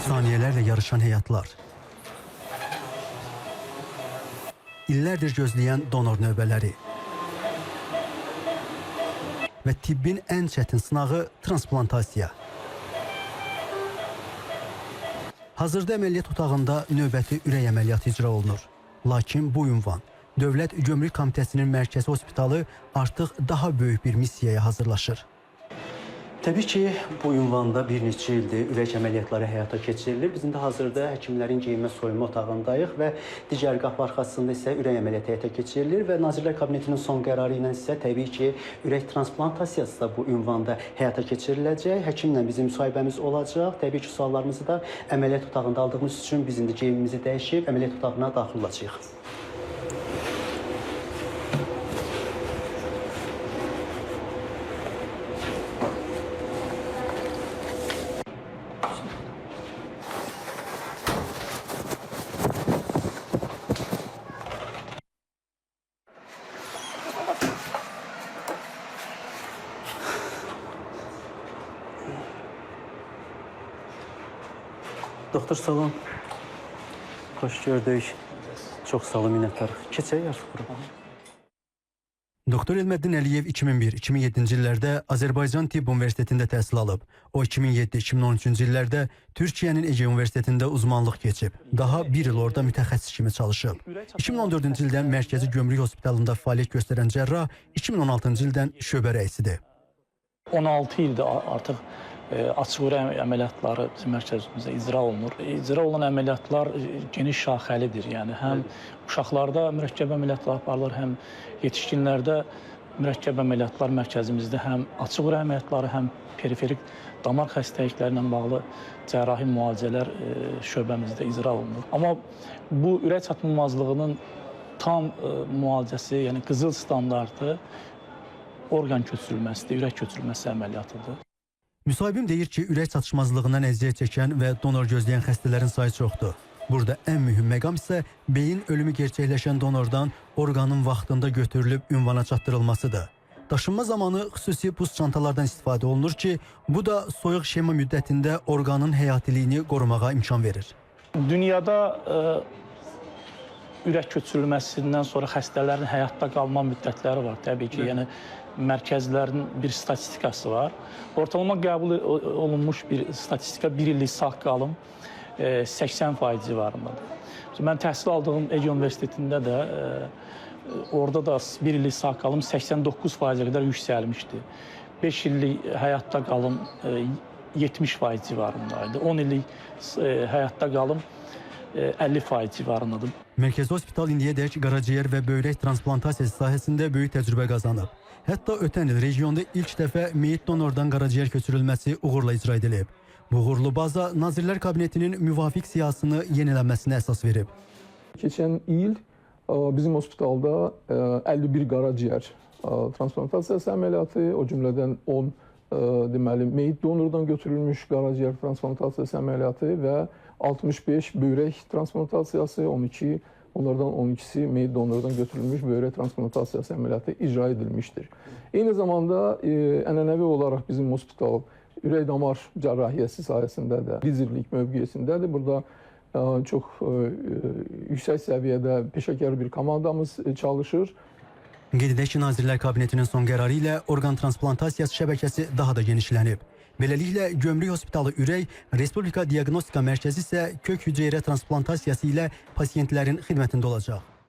Saniyelerlə yarışan həyatlar. İllərdir gözləyən donor növbələri. Və tibbin ən çətin sınağı transplantasiya. Hazırda əməliyyat otağında növbəti ürək əməliyyatı icra olunur. Lakin bu ünvan Dövlət Gömrük Komitəsinin mərkəzi hospitalı artıq daha böyük bir missiyaya hazırlaşır. Təbii ki, bu ünvanda bir neçə ildir ürək əməliyyatları həyata keçirilir. Bizim də hazırda həkimlərin geyinmə soyunma otağındayıq və digər qapı arxasında isə ürək əməliyyatı həyata keçirilir və Nazirlər Kabinetinin son qərarı ilə isə təbii ki, ürək transplantasiya da bu ünvanda həyata keçiriləcək. Həkimlə bizim müsahibəmiz olacaq. Təbii ki, suallarımızı da əməliyyat otağında aldığımız üçün biz indi geyimimizi dəyişib əməliyyat otağına daxil olacağıq. Doktor salon, xoş gördük. Çox sağ olun, minnətdarıq. Keçək artıq bura. Doktor Elməddin Əliyev 2001-2007-ci illərdə Azərbaycan Tibb Universitetində təhsil alıb. O 2007-2013-cü illərdə Türkiyənin Ege Universitetində uzmanlıq keçib. Daha bir il orada mütəxəssis kimi çalışıb. 2014-cü ildən Mərkəzi Gömrük Hospitalında fəaliyyət göstərən cərrah 2016-cı ildən şöbə rəisidir. 16 ildir artıq açıq ürək əməliyyatları bizim mərkəzimizdə icra olunur. İcra olunan əməliyyatlar geniş şaxəlidir. Yəni həm uşaqlarda mürəkkəb əməliyyatlar aparılır, həm yetişkinlərdə mürəkkəb əməliyyatlar mərkəzimizdə həm açıq ürək əməliyyatları, həm periferik damar xəstəlikləri ilə bağlı cərrahi müalicələr şöbəmizdə icra olunur. Amma bu ürək çatılmazlığının tam müalicəsi, yəni qızıl standartı orqan köçürülməsidir, ürək köçürülməsi əməliyyatıdır. Müsahibim deyir ki, ürək çatışmazlığından əziyyət çəkən və donor gözləyən xəstələrin sayı çoxdur. Burada ən mühüm məqam isə beyin ölümü gerçəkləşən donordan orqanın vaxtında götürülüb ünvana çatdırılmasıdır. Daşınma zamanı xüsusi buz çantalardan istifadə olunur ki, bu da soyuq şema müddətində orqanın həyatiliyini qorumağa imkan verir. Dünyada ürək köçürülməsindən sonra xəstələrin həyatda qalma müddətləri var. Təbii ki, yəni mərkəzlərin bir statistikası var. Ortalama qəbul olunmuş bir statistika 1 illik sağ qalım 80% civarındadır. Mən təhsil aldığım Ege Universitetində də orada da 1 illik sağ qalım 89%-ə qədər yüksəlmişdi. 5 illik həyatda qalım 70% civarındaydı. 10 illik həyatda qalım 50% civarındadır. Mərkəzi Hospital indiyədək qaraciyər və böyrək transplantasiyası sahəsində böyük təcrübə qazanıb. Hətta ötən il regionda ilk dəfə meyit donordan qaraciyər köçürülməsi uğurla icra edilib. Bu uğurlu baza Nazirlər Kabinetinin müvafiq siyasını yenilənməsinə əsas verib. Keçən il bizim hospitalda 51 qaraciyər transplantasiyası əməliyyatı, o cümlədən 10 deməli meyit donordan götürülmüş qaraciyər transplantasiyası əməliyyatı və 65 böyrək transplantasiyası, 12 onlardan 12'si meyit donordan götürülmüş böyrək transplantasiyası əməliyyatı icra edilmişdir. Eyni zamanda ənənəvi olaraq bizim hospital ürək damar cərrahiyyəsi sayəsində də liderlik mövqeyisindədir. Burada çox yüksək səviyyədə peşəkar bir komandamız çalışır. Qeyd edək ki, Nazirlər Kabinetinin son qərarı ilə orqan transplantasiyası şəbəkəsi daha da genişlənib. Beləliklə, Gömrük Hospitalı Ürək, Respublika Diaqnostika Mərkəzi isə kök hüceyrə transplantasiyası ilə pasiyentlərin xidmətində olacaq.